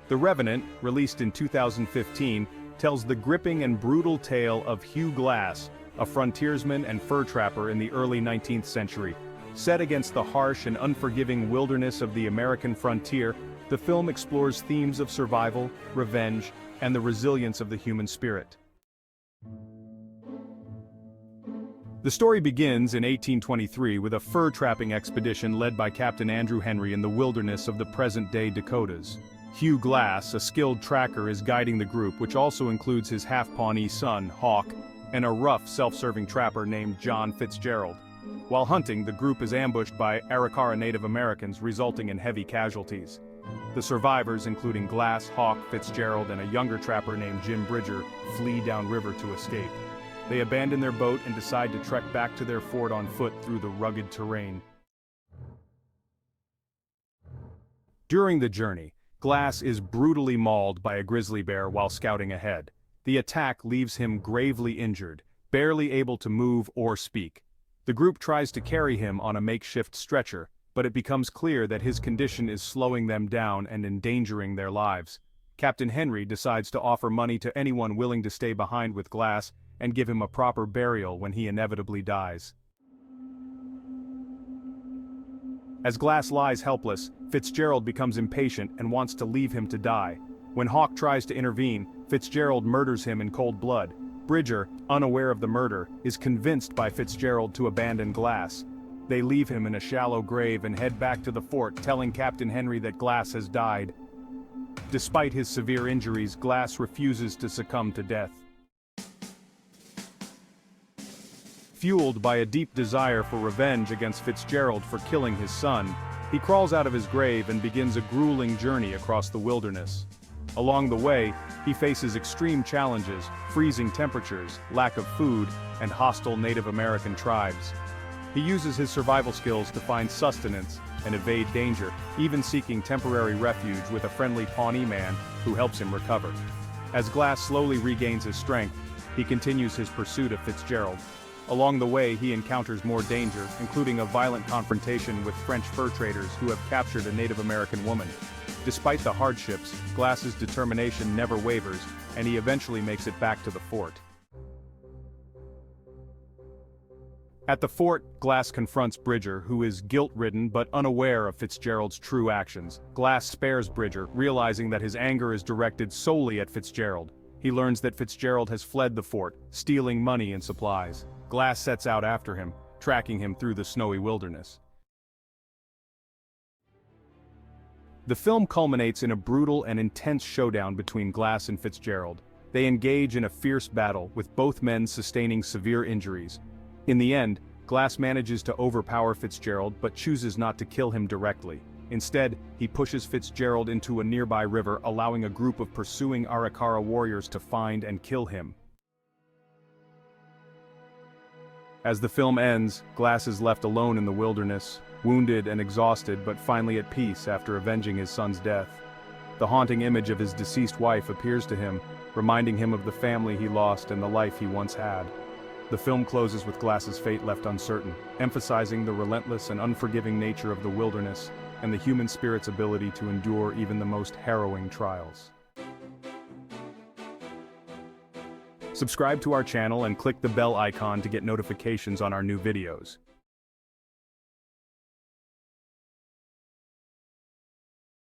The Revenant, released in 2015, tells the gripping and brutal tale of Hugh Glass, a frontiersman and fur trapper in the early 19th century. Set against the harsh and unforgiving wilderness of the American frontier, the film explores themes of survival, revenge, and the resilience of the human spirit. The story begins in 1823 with a fur-trapping expedition led by Captain Andrew Henry in the wilderness of the present-day Dakotas. Hugh Glass, a skilled tracker, is guiding the group, which also includes his half-Pawnee son, Hawk, and a rough, self-serving trapper named John Fitzgerald. While hunting, the group is ambushed by Arikara Native Americans, resulting in heavy casualties. The survivors, including Glass, Hawk, Fitzgerald, and a younger trapper named Jim Bridger, flee downriver to escape. They abandon their boat and decide to trek back to their fort on foot through the rugged terrain. During the journey, Glass is brutally mauled by a grizzly bear while scouting ahead. The attack leaves him gravely injured, barely able to move or speak. The group tries to carry him on a makeshift stretcher, but it becomes clear that his condition is slowing them down and endangering their lives. Captain Henry decides to offer money to anyone willing to stay behind with Glass and give him a proper burial when he inevitably dies. As Glass lies helpless, Fitzgerald becomes impatient and wants to leave him to die. When Hawk tries to intervene, Fitzgerald murders him in cold blood. Bridger, unaware of the murder, is convinced by Fitzgerald to abandon Glass. They leave him in a shallow grave and head back to the fort, telling Captain Henry that Glass has died. Despite his severe injuries, Glass refuses to succumb to death. Fueled by a deep desire for revenge against Fitzgerald for killing his son, he crawls out of his grave and begins a grueling journey across the wilderness. Along the way, he faces extreme challenges, freezing temperatures, lack of food, and hostile Native American tribes. He uses his survival skills to find sustenance and evade danger, even seeking temporary refuge with a friendly Pawnee man who helps him recover. As Glass slowly regains his strength, he continues his pursuit of Fitzgerald. Along the way, he encounters more danger, including a violent confrontation with French fur traders who have captured a Native American woman. Despite the hardships, Glass's determination never wavers, and he eventually makes it back to the fort. At the fort, Glass confronts Bridger, who is guilt-ridden but unaware of Fitzgerald's true actions. Glass spares Bridger, realizing that his anger is directed solely at Fitzgerald. He learns that Fitzgerald has fled the fort, stealing money and supplies. Glass sets out after him, tracking him through the snowy wilderness. The film culminates in a brutal and intense showdown between Glass and Fitzgerald. They engage in a fierce battle, with both men sustaining severe injuries. In the end, Glass manages to overpower Fitzgerald but chooses not to kill him directly. Instead, he pushes Fitzgerald into a nearby river, allowing a group of pursuing Arikara warriors to find and kill him. As the film ends, Glass is left alone in the wilderness, wounded and exhausted but finally at peace after avenging his son's death. The haunting image of his deceased wife appears to him, reminding him of the family he lost and the life he once had. The film closes with Glass's fate left uncertain, emphasizing the relentless and unforgiving nature of the wilderness and the human spirit's ability to endure even the most harrowing trials. Subscribe to our channel and click the bell icon to get notifications on our new videos.